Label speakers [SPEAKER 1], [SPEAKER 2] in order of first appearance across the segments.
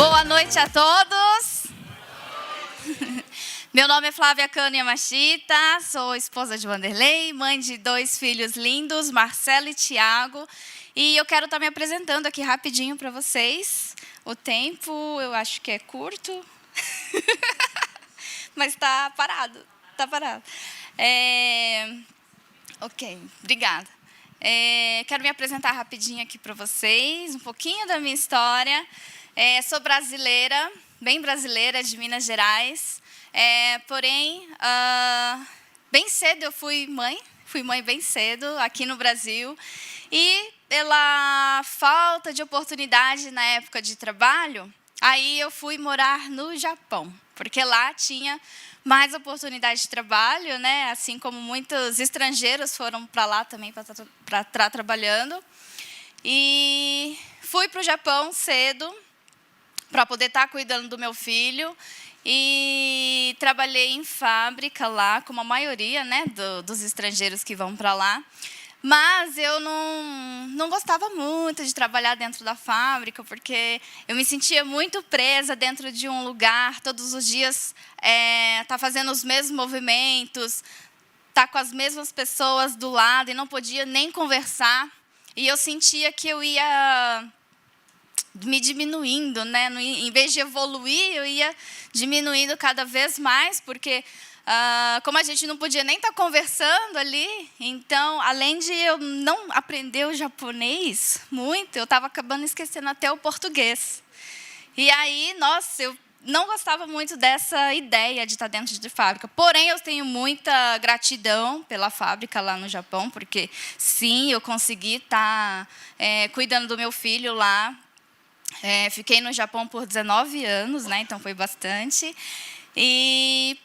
[SPEAKER 1] Boa noite a todos. Meu nome é Flávia Cano Yamashita, sou esposa de Wanderley, mãe de 2 filhos lindos, Marcelo e Tiago. E eu quero estar me apresentando aqui rapidinho para vocês. O tempo, eu acho que é curto, mas está parado, está parado. Ok, obrigada. Quero me apresentar rapidinho aqui para vocês, um pouquinho da minha história. Sou brasileira, bem brasileira, de Minas Gerais. Porém, bem cedo eu fui mãe bem cedo aqui no Brasil. E pela falta de oportunidade na época de trabalho, aí eu fui morar no Japão, porque lá tinha mais oportunidade de trabalho, né? Assim como muitos estrangeiros foram para lá também para estar trabalhando. E fui para o Japão cedo para poder estar cuidando do meu filho. E trabalhei em fábrica lá, como a maioria, né, dos estrangeiros que vão para lá. Mas eu não gostava muito de trabalhar dentro da fábrica, porque eu me sentia muito presa dentro de um lugar, todos os dias tá fazendo os mesmos movimentos, tá com as mesmas pessoas do lado e não podia nem conversar. E eu sentia que eu ia me diminuindo, né? Em vez de evoluir, eu ia diminuindo cada vez mais, porque como a gente não podia nem estar conversando ali, então, além de eu não aprender o japonês muito, eu estava acabando esquecendo até o português. E aí, nossa, eu não gostava muito dessa ideia de estar dentro de fábrica. Porém, eu tenho muita gratidão pela fábrica lá no Japão, porque, sim, eu consegui estar cuidando do meu filho lá. Fiquei no Japão por 19 anos, né? Então foi bastante.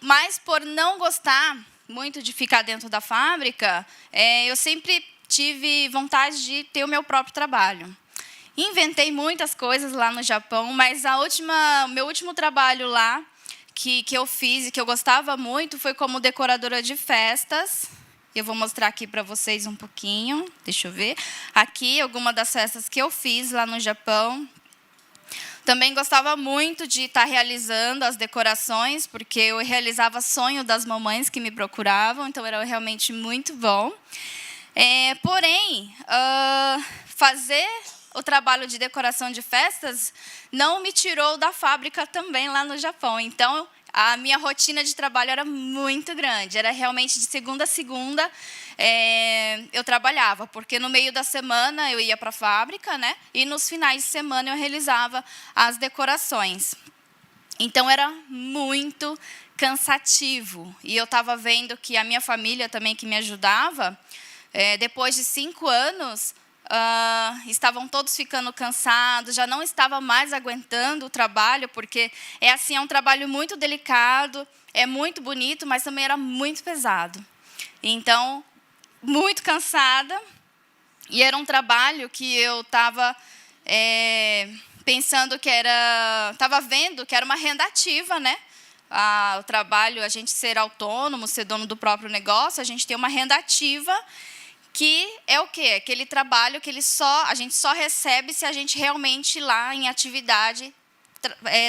[SPEAKER 1] Mas por não gostar muito de ficar dentro da fábrica, eu sempre tive vontade de ter o meu próprio trabalho. Inventei muitas coisas lá no Japão, mas o meu último trabalho lá que eu fiz e que eu gostava muito foi como decoradora de festas. Eu vou mostrar aqui para vocês um pouquinho. Deixa eu ver. Aqui, algumas das festas que eu fiz lá no Japão. Também gostava muito de estar realizando as decorações, porque eu realizava sonho das mamães que me procuravam, então era realmente muito bom. Porém, fazer o trabalho de decoração de festas não me tirou da fábrica também lá no Japão. Então, a minha rotina de trabalho era muito grande. Era realmente de segunda a segunda eu trabalhava, porque no meio da semana eu ia para a fábrica, né? E nos finais de semana eu realizava as decorações. Então, era muito cansativo. E eu estava vendo que a minha família também, que me ajudava, depois de 5 anos, estavam todos ficando cansados, já não estava mais aguentando o trabalho, porque é um trabalho muito delicado, é muito bonito, mas também era muito pesado. Então, muito cansada, e era um trabalho que eu estava pensando que estava vendo que era uma renda ativa, né? O trabalho, a gente ser autônomo, ser dono do próprio negócio, a gente tem uma renda ativa, que é o quê? Aquele trabalho que a gente só recebe se a gente realmente ir lá em atividade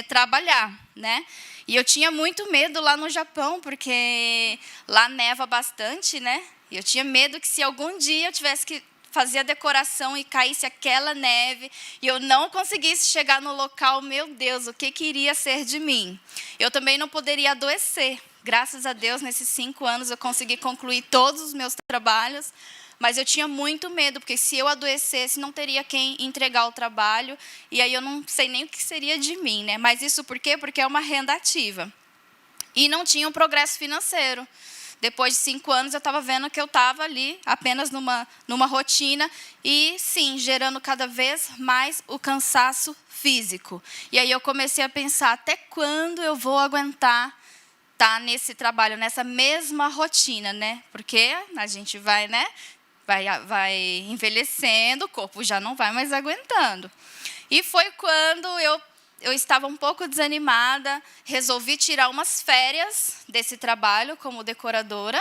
[SPEAKER 1] trabalhar, né? E eu tinha muito medo lá no Japão, porque lá neva bastante, né? E eu tinha medo que se algum dia eu tivesse que fazer a decoração e caísse aquela neve e eu não conseguisse chegar no local, meu Deus, o que iria ser de mim? Eu também não poderia adoecer. Graças a Deus, nesses 5 anos, eu consegui concluir todos os meus trabalhos, mas eu tinha muito medo, porque se eu adoecesse, não teria quem entregar o trabalho, e aí eu não sei nem o que seria de mim, né? Mas isso por quê? Porque é uma renda ativa. E não tinha um progresso financeiro. Depois de 5 anos, eu estava vendo que eu estava ali apenas numa rotina e, sim, gerando cada vez mais o cansaço físico. E aí eu comecei a pensar, até quando eu vou aguentar estar nesse trabalho, nessa mesma rotina, né? Porque a gente vai, né? Vai envelhecendo, o corpo já não vai mais aguentando. E foi quando eu estava um pouco desanimada, resolvi tirar umas férias desse trabalho como decoradora.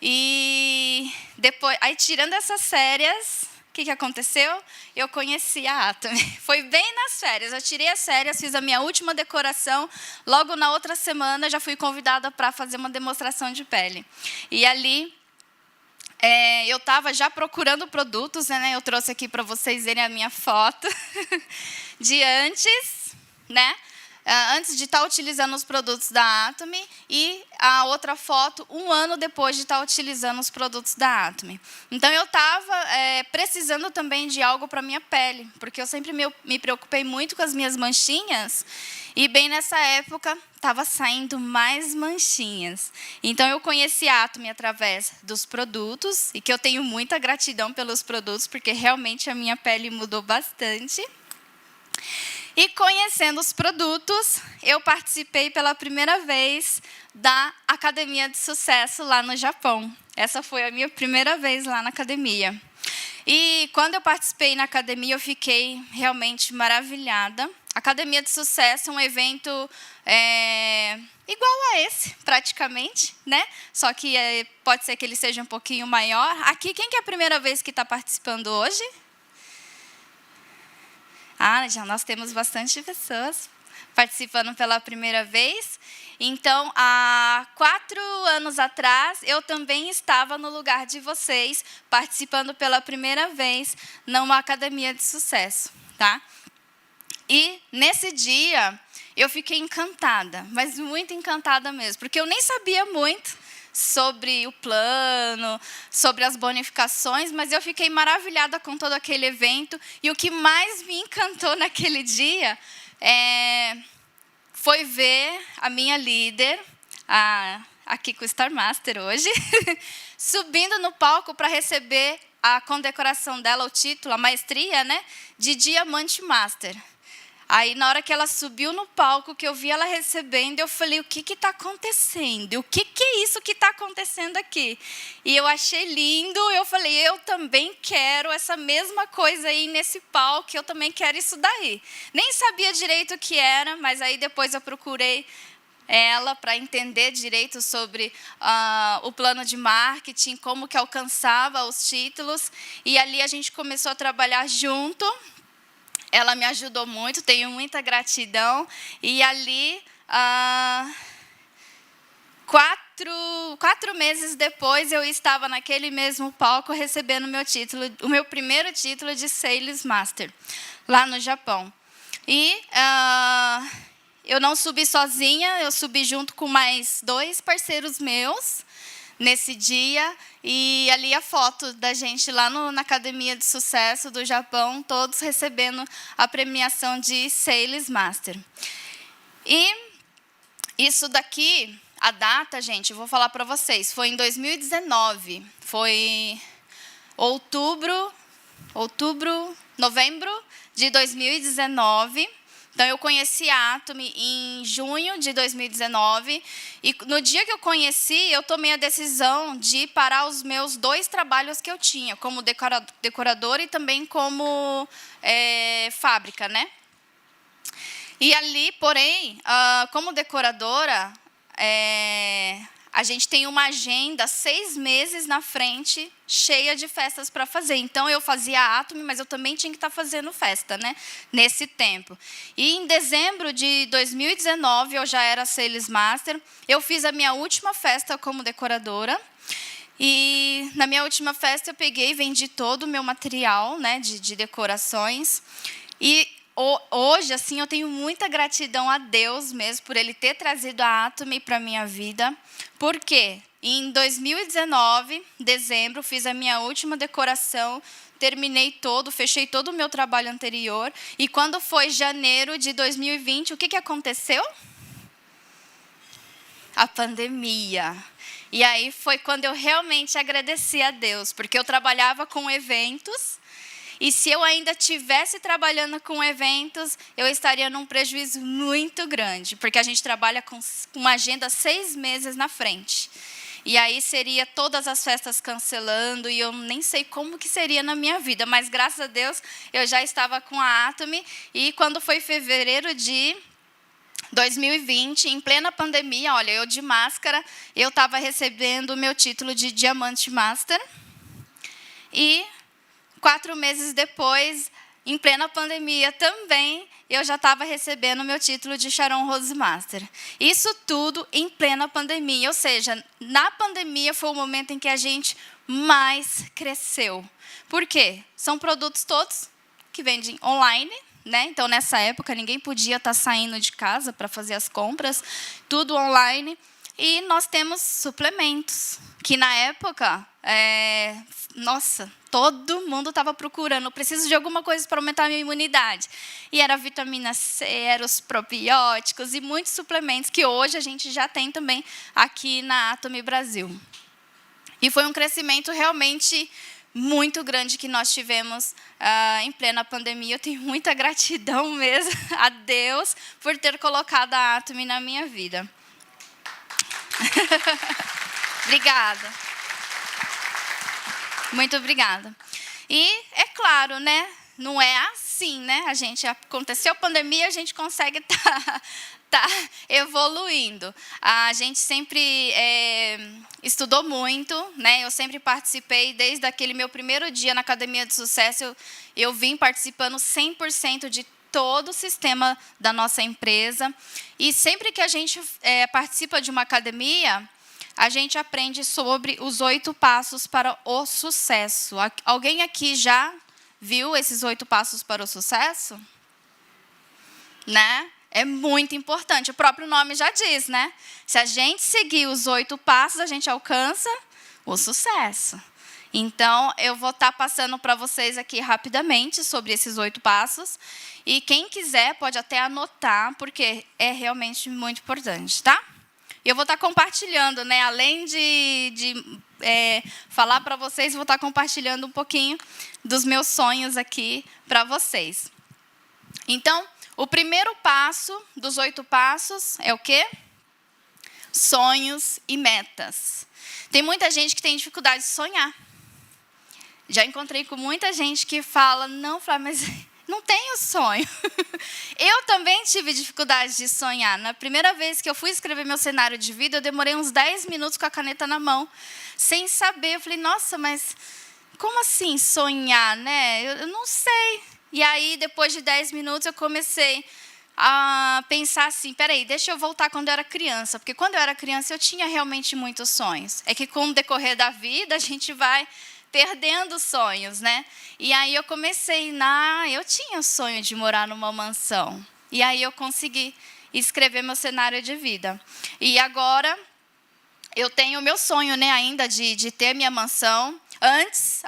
[SPEAKER 1] E depois, aí tirando essas férias, que aconteceu? Eu conheci a Atomy. Foi bem nas férias. Eu tirei as férias, fiz a minha última decoração. Logo na outra semana, já fui convidada para fazer uma demonstração de pele. E ali, eu estava já procurando produtos, né? Eu trouxe aqui para vocês verem a minha foto de antes, né? Antes de estar utilizando os produtos da Atomy, e a outra foto, 1 ano depois de estar utilizando os produtos da Atomy. Então, eu estava precisando também de algo para a minha pele, porque eu sempre me preocupei muito com as minhas manchinhas, e bem nessa época, estava saindo mais manchinhas. Então, eu conheci a Atomy através dos produtos, e que eu tenho muita gratidão pelos produtos, porque realmente a minha pele mudou bastante. E conhecendo os produtos, eu participei pela primeira vez da Academia de Sucesso lá no Japão. Essa foi a minha primeira vez lá na academia. E quando eu participei na academia, eu fiquei realmente maravilhada. A Academia de Sucesso é um evento igual a esse, praticamente, né? Só que pode ser que ele seja um pouquinho maior. Aqui, quem que é a primeira vez que está participando hoje? Já nós temos bastante pessoas participando pela primeira vez. Então, há 4 anos atrás, eu também estava no lugar de vocês, participando pela primeira vez numa academia de sucesso, tá? E, nesse dia, eu fiquei encantada, mas muito encantada mesmo, porque eu nem sabia muito sobre o plano, sobre as bonificações, mas eu fiquei maravilhada com todo aquele evento. E o que mais me encantou naquele dia foi ver a minha líder, aqui com o Star Master hoje, subindo no palco para receber a condecoração dela, o título, a maestria, né, de Diamante Master. Aí, na hora que ela subiu no palco, que eu vi ela recebendo, eu falei, o que está acontecendo? O que é isso que está acontecendo aqui? E eu achei lindo, eu falei, eu também quero essa mesma coisa aí nesse palco, eu também quero isso daí. Nem sabia direito o que era, mas aí depois eu procurei ela para entender direito sobre o plano de marketing, como que alcançava os títulos, e ali a gente começou a trabalhar junto. Ela me ajudou muito, tenho muita gratidão. E ali, 4 meses depois, eu estava naquele mesmo palco recebendo o meu primeiro título de Sales Master, lá no Japão. E eu não subi sozinha, eu subi junto com mais 2 parceiros meus nesse dia, e ali a foto da gente lá na Academia de Sucesso do Japão, todos recebendo a premiação de Sales Master. E isso daqui, a data, gente, eu vou falar para vocês, foi em 2019, foi novembro de 2019. Então, eu conheci a Atomy em junho de 2019, e no dia que eu conheci, eu tomei a decisão de parar os meus 2 trabalhos que eu tinha, como decoradora e também como fábrica, né? E ali, porém, como decoradora, a gente tem uma agenda 6 meses na frente, cheia de festas para fazer. Então, eu fazia a Atomy, mas eu também tinha que estar fazendo festa, né? Nesse tempo. E em dezembro de 2019, eu já era Sales Master. Eu fiz a minha última festa como decoradora. E na minha última festa, eu peguei e vendi todo o meu material, né, de decorações. E hoje, assim, eu tenho muita gratidão a Deus mesmo por Ele ter trazido a Atomy para a minha vida. Por quê? Em 2019, dezembro, fiz a minha última decoração, fechei todo o meu trabalho anterior. E quando foi janeiro de 2020, o que aconteceu? A pandemia. E aí foi quando eu realmente agradeci a Deus, porque eu trabalhava com eventos. E se eu ainda estivesse trabalhando com eventos, eu estaria num prejuízo muito grande, porque a gente trabalha com uma agenda 6 meses na frente. E aí seria todas as festas cancelando, e eu nem sei como que seria na minha vida, mas graças a Deus eu já estava com a Atomy, e quando foi fevereiro de 2020, em plena pandemia, olha, eu de máscara, eu estava recebendo o meu título de Diamante Master, e 4 meses depois, em plena pandemia também, eu já estava recebendo meu título de Sharon Rose Master. Isso tudo em plena pandemia, ou seja, na pandemia foi o momento em que a gente mais cresceu. Por quê? São produtos todos que vendem online, né? Então, nessa época, ninguém podia estar saindo de casa para fazer as compras, tudo online. E nós temos suplementos, que na época, nossa, todo mundo estava procurando. Eu preciso de alguma coisa para aumentar a minha imunidade. E era a vitamina C, eram os probióticos e muitos suplementos que hoje a gente já tem também aqui na Atomy Brasil. E foi um crescimento realmente muito grande que nós tivemos em plena pandemia. Eu tenho muita gratidão mesmo a Deus por ter colocado a Atomy na minha vida. Obrigada. Muito obrigada. E é claro, né? Não é assim, né? Aconteceu a pandemia, a gente consegue tá evoluindo. A gente sempre estudou muito, né? Eu sempre participei, desde aquele meu primeiro dia na Academia de Sucesso, eu vim participando 100% de todo o sistema da nossa empresa. E sempre que a gente participa de uma academia, a gente aprende sobre os 8 passos para o sucesso. Alguém aqui já viu esses 8 passos para o sucesso? Né? É muito importante. O próprio nome já diz, né? Se a gente seguir os 8 passos, a gente alcança o sucesso. Então, eu vou estar passando para vocês aqui rapidamente sobre esses 8 passos. E quem quiser pode até anotar, porque é realmente muito importante, tá? Eu vou estar compartilhando, né? Além de falar para vocês, vou estar compartilhando um pouquinho dos meus sonhos aqui para vocês. Então, o primeiro passo dos 8 passos é o quê? Sonhos e metas. Tem muita gente que tem dificuldade de sonhar. Já encontrei com muita gente que fala, não, Flávia, mas não tenho sonho. Eu também tive dificuldade de sonhar. Na primeira vez que eu fui escrever meu cenário de vida, eu demorei uns 10 minutos com a caneta na mão, sem saber. Eu falei, nossa, mas como assim sonhar, né? Eu não sei. E aí, depois de 10 minutos, eu comecei a pensar assim, peraí, deixa eu voltar quando eu era criança. Porque quando eu era criança, eu tinha realmente muitos sonhos. É que com o decorrer da vida, a gente vai perdendo sonhos, né? E aí eu comecei, eu tinha o sonho de morar numa mansão. E aí eu consegui escrever meu cenário de vida. E agora eu tenho o meu sonho, né, ainda de ter minha mansão. Antes,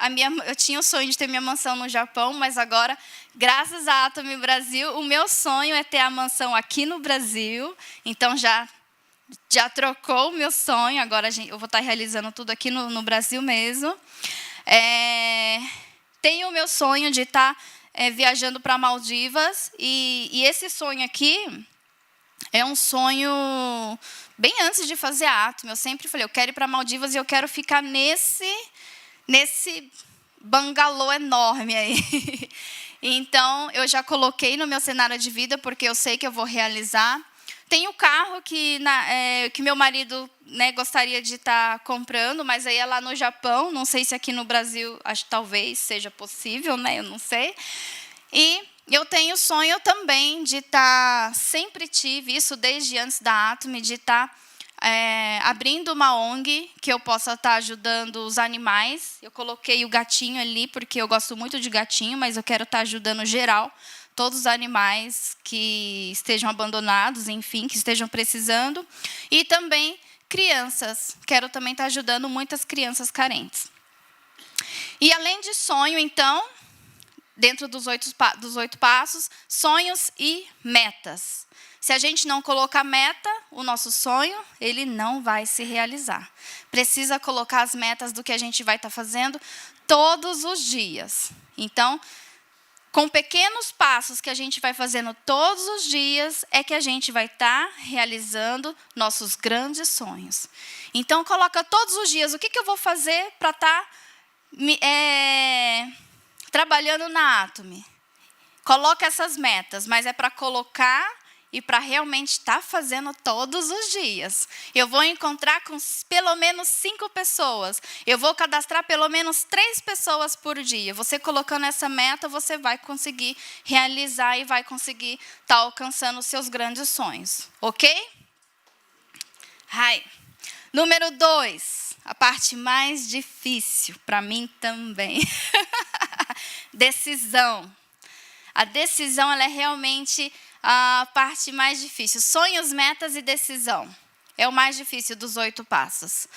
[SPEAKER 1] eu tinha o sonho de ter minha mansão no Japão, mas agora, graças à Atomy Brasil, o meu sonho é ter a mansão aqui no Brasil. Então, já trocou o meu sonho, agora eu vou estar realizando tudo aqui no Brasil mesmo. Tenho o meu sonho de estar viajando para Maldivas, e esse sonho aqui é um sonho bem antes de fazer a Atomy. Eu sempre falei, eu quero ir para Maldivas e eu quero ficar nesse bangalô enorme aí. Então, eu já coloquei no meu cenário de vida, porque eu sei que eu vou realizar. Tem o carro que meu marido, né, gostaria de estar comprando, mas aí é lá no Japão. Não sei se aqui no Brasil, acho que talvez seja possível, né? Eu não sei. E eu tenho o sonho também de estar, sempre tive isso desde antes da Atomy, de estar abrindo uma ONG que eu possa estar ajudando os animais. Eu coloquei o gatinho ali, porque eu gosto muito de gatinho, mas eu quero estar ajudando geral, todos os animais que estejam abandonados, enfim, que estejam precisando. E também crianças. Quero também estar ajudando muitas crianças carentes. E além de sonho, então, dentro dos 8 passos, sonhos e metas. Se a gente não colocar meta, o nosso sonho, ele não vai se realizar. Precisa colocar as metas do que a gente vai estar fazendo todos os dias. Então, com pequenos passos que a gente vai fazendo todos os dias, é que a gente vai estar realizando nossos grandes sonhos. Então, coloca todos os dias, o que eu vou fazer para estar trabalhando na Atomy? Coloca essas metas, mas é para colocar e para realmente estar fazendo todos os dias. Eu vou encontrar com pelo menos 5 pessoas. Eu vou cadastrar pelo menos 3 pessoas por dia. Você colocando essa meta, você vai conseguir realizar e vai conseguir estar alcançando os seus grandes sonhos. Ok? Hi. Número 2, a parte mais difícil, para mim também. Decisão. A decisão ela é realmente a parte mais difícil. Sonhos, metas e decisão. É o mais difícil dos 8 passos.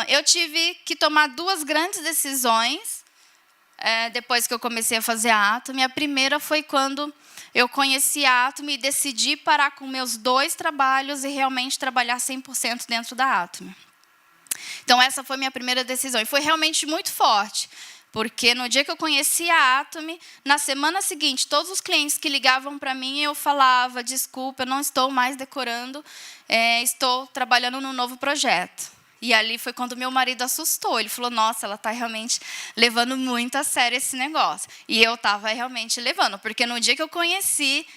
[SPEAKER 1] Eu tive que tomar 2 grandes decisões depois que eu comecei a fazer a Atomy. A primeira foi quando eu conheci a Atomy e decidi parar com meus 2 trabalhos e realmente trabalhar 100% dentro da Atomy. Então, essa foi minha primeira decisão. E foi realmente muito forte. Porque no dia que eu conheci a Atomy, na semana seguinte, todos os clientes que ligavam para mim, eu falava, desculpa, eu não estou mais decorando, estou trabalhando num novo projeto. E ali foi quando meu marido assustou. Ele falou, nossa, ela está realmente levando muito a sério esse negócio. E eu estava realmente levando, porque no dia que eu conheci,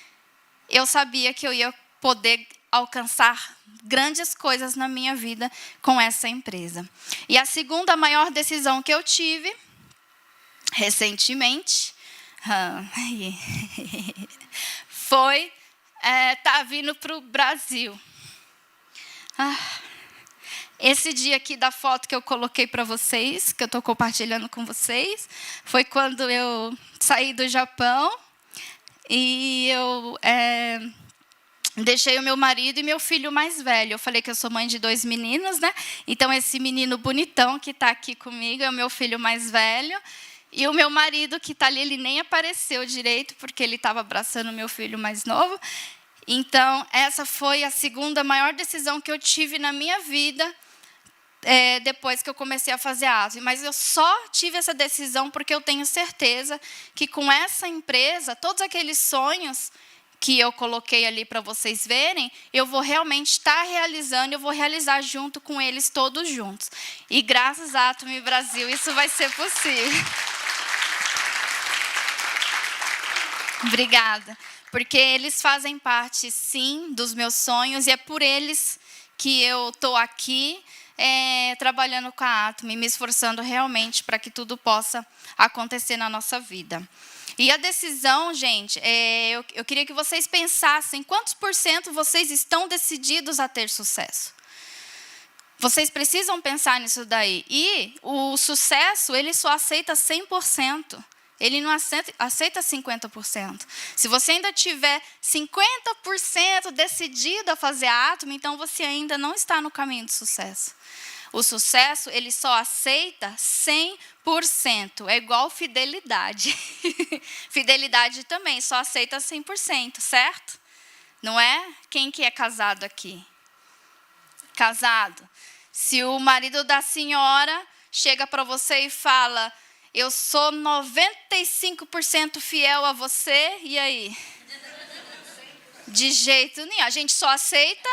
[SPEAKER 1] eu sabia que eu ia poder alcançar grandes coisas na minha vida com essa empresa. E a segunda maior decisão que eu tive recentemente, foi estar vindo para o Brasil. Esse dia aqui da foto que eu coloquei para vocês, que eu estou compartilhando com vocês, foi quando eu saí do Japão e eu deixei o meu marido e meu filho mais velho. Eu falei que eu sou mãe de 2 meninos, né? Então, esse menino bonitão que está aqui comigo é o meu filho mais velho. E o meu marido, que está ali, ele nem apareceu direito, porque ele estava abraçando o meu filho mais novo. Então, essa foi a segunda maior decisão que eu tive na minha vida, depois que eu comecei a fazer a Atomy. Mas eu só tive essa decisão porque eu tenho certeza que com essa empresa, todos aqueles sonhos que eu coloquei ali para vocês verem, eu vou realmente estar realizando, eu vou realizar junto com eles todos juntos. E graças à Atomy Brasil, isso vai ser possível. Obrigada, porque eles fazem parte, sim, dos meus sonhos, e é por eles que eu estou aqui trabalhando com a Atomy, me esforçando realmente para que tudo possa acontecer na nossa vida. E a decisão, gente, eu queria que vocês pensassem quantos % vocês estão decididos a ter sucesso. Vocês precisam pensar nisso daí. E o sucesso, ele só aceita 100%. Ele não aceita 50%. Se você ainda tiver 50% decidido a fazer a Atomy, então você ainda não está no caminho do sucesso. O sucesso, ele só aceita 100%. É igual fidelidade. Fidelidade também só aceita 100%, certo? Não é? Quem que é casado aqui? Casado. Se o marido da senhora chega para você e fala, eu sou 95% fiel a você, e aí? De jeito nenhum. A gente só aceita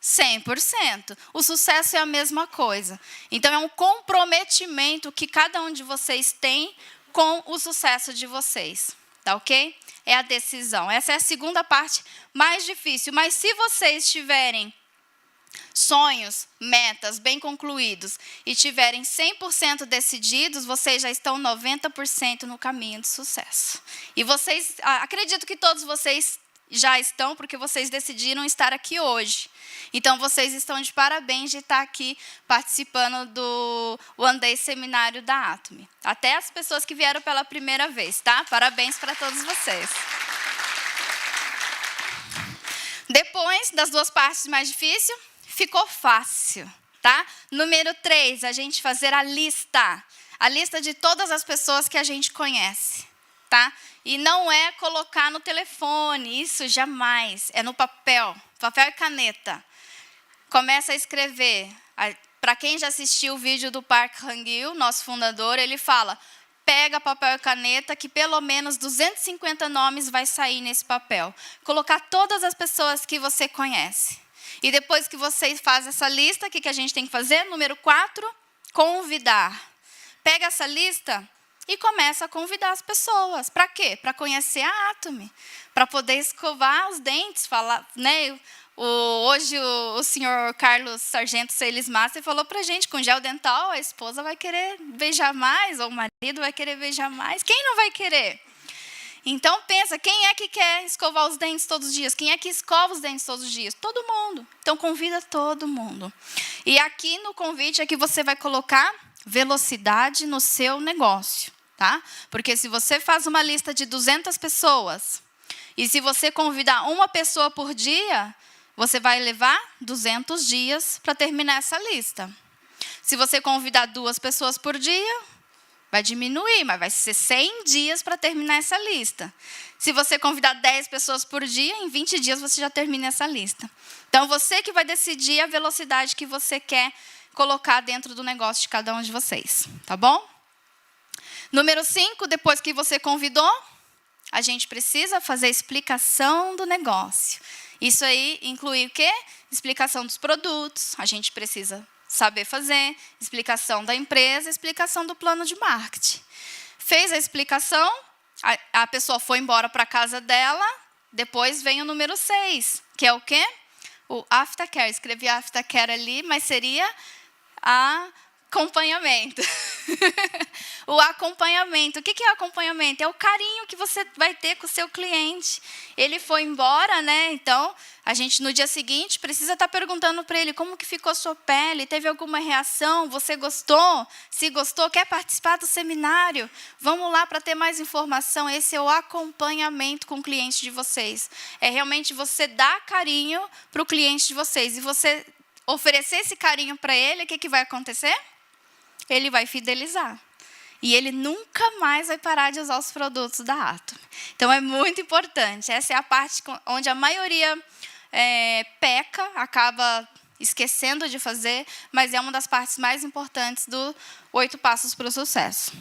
[SPEAKER 1] 100%. O sucesso é a mesma coisa. Então, é um comprometimento que cada um de vocês tem com o sucesso de vocês. Tá ok? É a decisão. Essa é a segunda parte mais difícil. Mas se vocês tiverem sonhos, metas bem concluídos e tiverem 100% decididos, vocês já estão 90% no caminho de sucesso. E vocês, acredito que todos vocês já estão, porque vocês decidiram estar aqui hoje. Então, vocês estão de parabéns de estar aqui participando do One Day Seminário da Atomy. Até as pessoas que vieram pela primeira vez, tá? Parabéns para todos vocês. Depois das 2 partes mais difíceis, ficou fácil, tá? Número 3, a gente fazer a lista. A lista de todas as pessoas que a gente conhece, tá? E não é colocar no telefone, isso jamais. É no papel e caneta. Começa a escrever. Para quem já assistiu o vídeo do Park Hang-il, nosso fundador, ele fala, pega papel e caneta, que pelo menos 250 nomes vai sair nesse papel. Colocar todas as pessoas que você conhece. E depois que você faz essa lista, o que a gente tem que fazer? Número 4, convidar. Pega essa lista e começa a convidar as pessoas. Para quê? Para conhecer a Atomy, para poder escovar os dentes, falar, né? Hoje o senhor Carlos Sargento Celis Master falou para a gente, com gel dental a esposa vai querer beijar mais, ou o marido vai querer beijar mais. Quem não vai querer? Então pensa, quem é que quer escovar os dentes todos os dias? Quem é que escova os dentes todos os dias? Todo mundo. Então convida todo mundo. E aqui no convite é que você vai colocar velocidade no seu negócio, tá? Porque se você faz uma lista de 200 pessoas, e se você convidar uma pessoa por dia, você vai levar 200 dias para terminar essa lista. Se você convidar 2 pessoas por dia, vai diminuir, mas vai ser 100 dias para terminar essa lista. Se você convidar 10 pessoas por dia, em 20 dias você já termina essa lista. Então, você que vai decidir a velocidade que você quer colocar dentro do negócio de cada um de vocês, tá bom? Número 5, depois que você convidou, a gente precisa fazer a explicação do negócio. Isso aí inclui o quê? Explicação dos produtos, a gente precisa saber fazer, explicação da empresa, explicação do plano de marketing. Fez a explicação, a pessoa foi embora para a casa dela, depois vem o número 6, que é o quê? O aftercare. Escrevi aftercare ali, mas seria acompanhamento. O acompanhamento. O que é acompanhamento? É o carinho que você vai ter com o seu cliente. Ele foi embora, né? Então, a gente no dia seguinte precisa estar perguntando para ele como que ficou a sua pele, teve alguma reação, você gostou? Se gostou, quer participar do seminário? Vamos lá para ter mais informação. Esse é o acompanhamento com o cliente de vocês. É realmente você dar carinho para o cliente de vocês. E você oferecer esse carinho para ele, o que vai acontecer? Ele vai fidelizar. E ele nunca mais vai parar de usar os produtos da Atomy. Então, é muito importante. Essa é a parte onde a maioria peca, acaba esquecendo de fazer, mas é uma das partes mais importantes do 8 Passos para o Sucesso.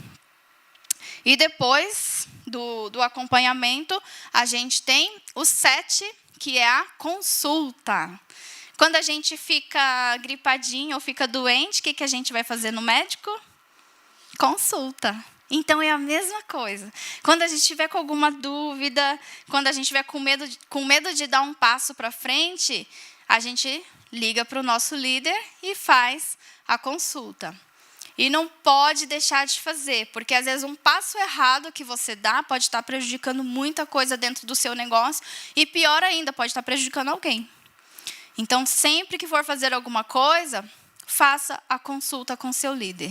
[SPEAKER 1] E depois do acompanhamento, a gente tem o 7, que é a consulta. Quando a gente fica gripadinho ou fica doente, o que a gente vai fazer no médico? Consulta. Então, é a mesma coisa. Quando a gente estiver com alguma dúvida, quando a gente estiver com medo de dar um passo para frente, a gente liga para o nosso líder e faz a consulta. E não pode deixar de fazer, porque às vezes um passo errado que você dá pode estar prejudicando muita coisa dentro do seu negócio e, pior ainda, pode estar prejudicando alguém. Então, sempre que for fazer alguma coisa, faça a consulta com seu líder.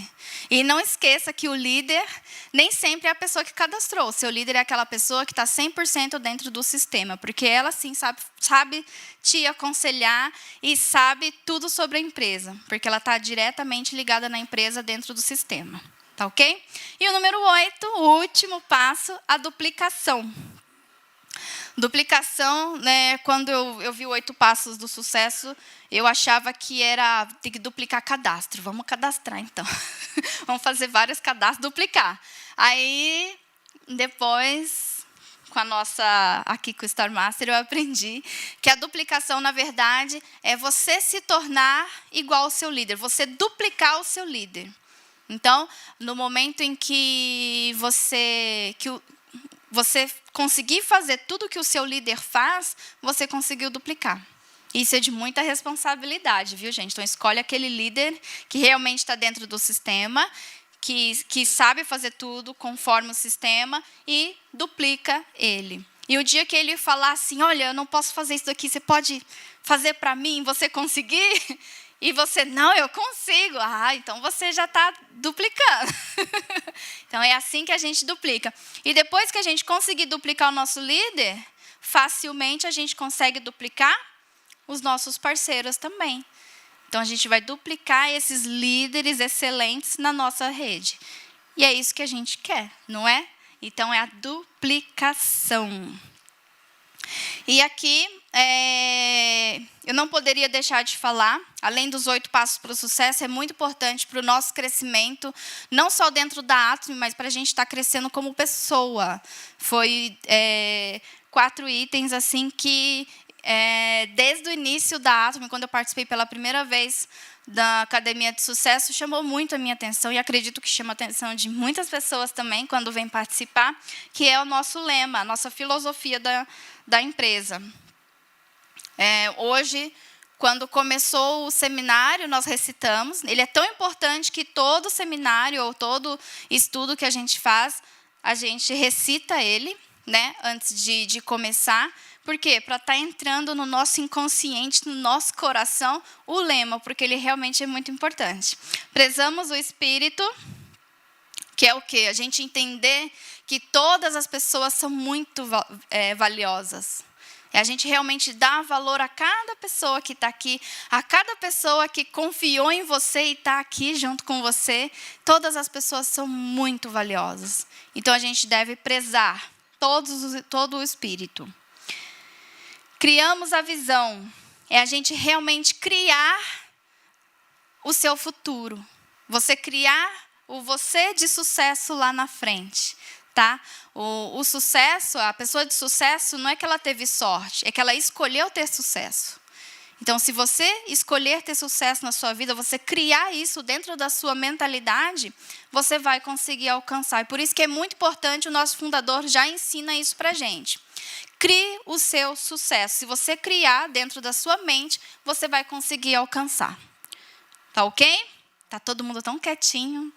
[SPEAKER 1] E não esqueça que o líder nem sempre é a pessoa que cadastrou. O seu líder é aquela pessoa que está 100% dentro do sistema, porque ela sim sabe te aconselhar e sabe tudo sobre a empresa, porque ela está diretamente ligada na empresa dentro do sistema. Tá ok? E o número 8, o último passo, a duplicação. Duplicação, né, quando eu vi o 8 Passos do Sucesso, eu achava que era ter que duplicar cadastro. Vamos cadastrar, então. Vamos fazer vários cadastros, duplicar. Aí, depois, com a nossa, aqui com o Star Master, eu aprendi que a duplicação, na verdade, é você se tornar igual ao seu líder, você duplicar o seu líder. Então, no momento em que você conseguir fazer tudo que o seu líder faz, você conseguiu duplicar. Isso é de muita responsabilidade, viu, gente? Então, escolhe aquele líder que realmente está dentro do sistema, que sabe fazer tudo conforme o sistema e duplica ele. E o dia que ele falar assim, olha, eu não posso fazer isso daqui, você pode fazer para mim, você conseguir? E você, não, eu consigo. Ah, então você já está duplicando. Então, é assim que a gente duplica. E depois que a gente conseguir duplicar o nosso líder, facilmente a gente consegue duplicar os nossos parceiros também. Então, a gente vai duplicar esses líderes excelentes na nossa rede. E é isso que a gente quer, não é? Então, é a duplicação. E aqui, eu não poderia deixar de falar, além dos 8 Passos para o Sucesso, é muito importante para o nosso crescimento, não só dentro da Atomy, mas para a gente estar crescendo como pessoa. Foi 4 itens assim que desde o início da Atomy, quando eu participei pela primeira vez da Academia de Sucesso, chamou muito a minha atenção, e acredito que chama a atenção de muitas pessoas também, quando vêm participar, que é o nosso lema, a nossa filosofia da empresa. Hoje, quando começou o seminário, nós recitamos. Ele é tão importante que todo seminário ou todo estudo que a gente faz, a gente recita ele, né, antes de começar. Por quê? Para estar entrando no nosso inconsciente, no nosso coração, o lema, porque ele realmente é muito importante. Prezamos o espírito, que é o quê? A gente entender que todas as pessoas são muito valiosas. A gente realmente dá valor a cada pessoa que está aqui, a cada pessoa que confiou em você e está aqui junto com você. Todas as pessoas são muito valiosas. Então, a gente deve prezar todo o espírito. Criamos a visão. É a gente realmente criar o seu futuro. Você criar o você de sucesso lá na frente. Tá? O sucesso, a pessoa de sucesso, não é que ela teve sorte, é que ela escolheu ter sucesso. Então, se você escolher ter sucesso na sua vida, você criar isso dentro da sua mentalidade, você vai conseguir alcançar. E por isso que é muito importante, o nosso fundador já ensina isso para a gente. Crie o seu sucesso. Se você criar dentro da sua mente, você vai conseguir alcançar. Tá ok? Tá todo mundo tão quietinho.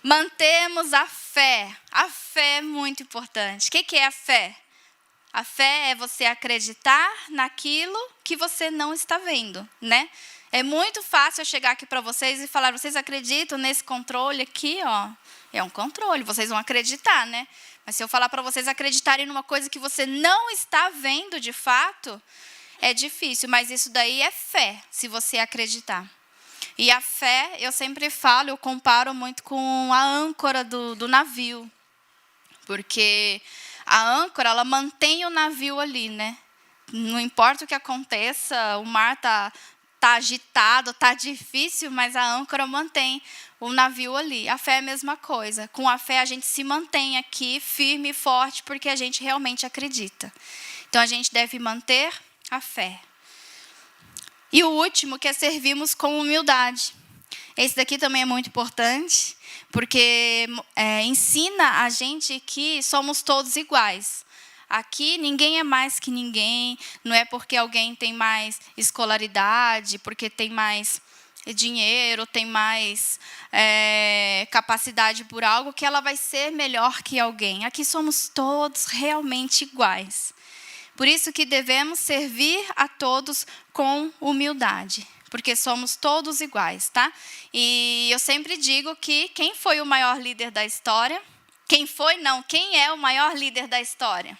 [SPEAKER 1] Mantemos a fé. A fé é muito importante. O que é a fé? A fé é você acreditar naquilo que você não está vendo, né? É muito fácil eu chegar aqui para vocês e falar, vocês acreditam nesse controle aqui, ó? É um controle, vocês vão acreditar, né? Mas se eu falar para vocês acreditarem numa coisa que você não está vendo de fato, é difícil, mas isso daí é fé, se você acreditar. E a fé, eu sempre falo, eu comparo muito com a âncora do navio. Porque a âncora, ela mantém o navio ali, né? Não importa o que aconteça, o mar está agitado, está difícil, mas a âncora mantém o navio ali. A fé é a mesma coisa. Com a fé, a gente se mantém aqui firme e forte, porque a gente realmente acredita. Então, a gente deve manter a fé. E o último, que é servirmos com humildade. Esse daqui também é muito importante, porque ensina a gente que somos todos iguais. Aqui ninguém é mais que ninguém, não é porque alguém tem mais escolaridade, porque tem mais dinheiro, tem mais capacidade por algo, que ela vai ser melhor que alguém. Aqui somos todos realmente iguais. Por isso que devemos servir a todos com humildade, porque somos todos iguais, tá? E eu sempre digo que quem foi o maior líder da história? Quem é o maior líder da história?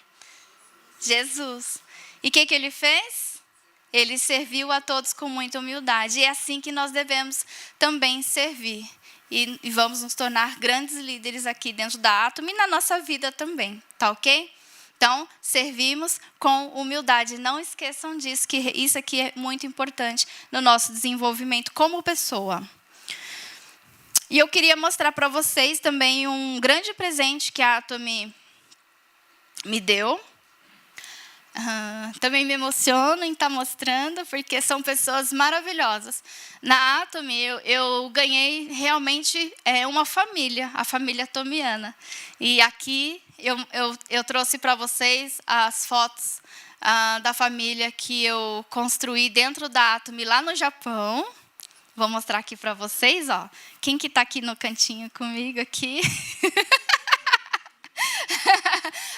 [SPEAKER 1] Jesus. E o que ele fez? Ele serviu a todos com muita humildade. E é assim que nós devemos também servir. E vamos nos tornar grandes líderes aqui dentro da Atomy e na nossa vida também, tá ok? Então, servimos com humildade. Não esqueçam disso, que isso aqui é muito importante no nosso desenvolvimento como pessoa. E eu queria mostrar para vocês também um grande presente que a Atomy me deu. Também me emociono em estar mostrando, porque são pessoas maravilhosas. Na Atomy, eu ganhei realmente uma família, a família atomiana. E aqui eu trouxe para vocês as fotos da família que eu construí dentro da Atomy lá no Japão. Vou mostrar aqui para vocês, ó. Quem que está aqui no cantinho comigo aqui?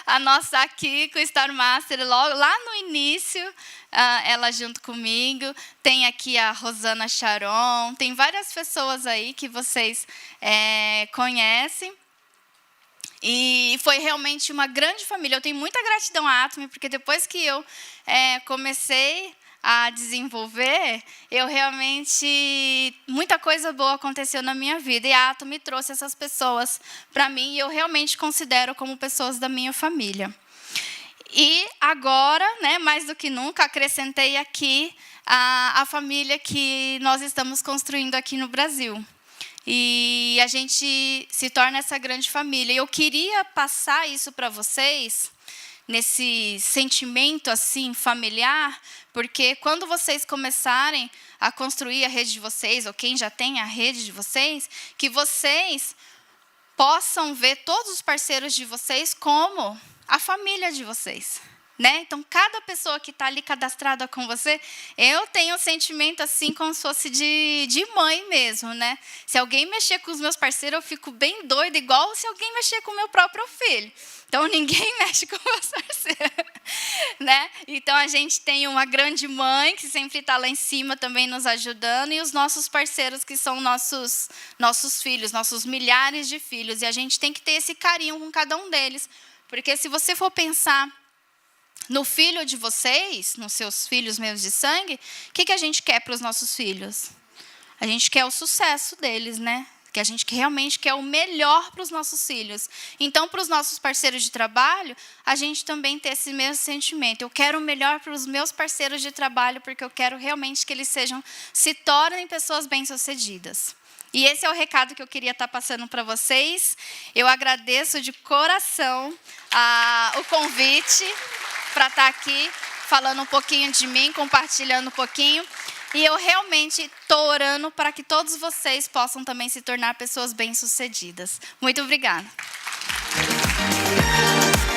[SPEAKER 1] A nossa Kiko, Star Master, logo lá no início, ela junto comigo. Tem aqui a Rosana Sharon, tem várias pessoas aí que vocês conhecem. E foi realmente uma grande família. Eu tenho muita gratidão à Atomy, porque depois que eu comecei a desenvolver, eu realmente, muita coisa boa aconteceu na minha vida. E a Atomy trouxe essas pessoas para mim, e eu realmente considero como pessoas da minha família. E agora, né, mais do que nunca, acrescentei aqui a família que nós estamos construindo aqui no Brasil. E a gente se torna essa grande família. E eu queria passar isso para vocês nesse sentimento assim familiar, porque quando vocês começarem a construir a rede de vocês, ou quem já tem a rede de vocês, que vocês possam ver todos os parceiros de vocês como a família de vocês. Né? Então, cada pessoa que está ali cadastrada com você, eu tenho um sentimento assim como se fosse de mãe mesmo, né? Se alguém mexer com os meus parceiros, eu fico bem doida, igual se alguém mexer com o meu próprio filho. Então, ninguém mexe com meus parceiros, né? Então, a gente tem uma grande mãe que sempre está lá em cima também nos ajudando, e os nossos parceiros que são nossos filhos, nossos milhares de filhos. E a gente tem que ter esse carinho com cada um deles, porque se você for pensar no filho de vocês, nos seus filhos meus de sangue, o que a gente quer para os nossos filhos? A gente quer o sucesso deles, né? Que a gente realmente quer o melhor para os nossos filhos. Então, para os nossos parceiros de trabalho, a gente também tem esse mesmo sentimento. Eu quero o melhor para os meus parceiros de trabalho, porque eu quero realmente que eles se tornem pessoas bem-sucedidas. E esse é o recado que eu queria estar passando para vocês. Eu agradeço de coração o convite para estar aqui falando um pouquinho de mim, compartilhando um pouquinho. E eu realmente estou orando para que todos vocês possam também se tornar pessoas bem-sucedidas. Muito obrigada.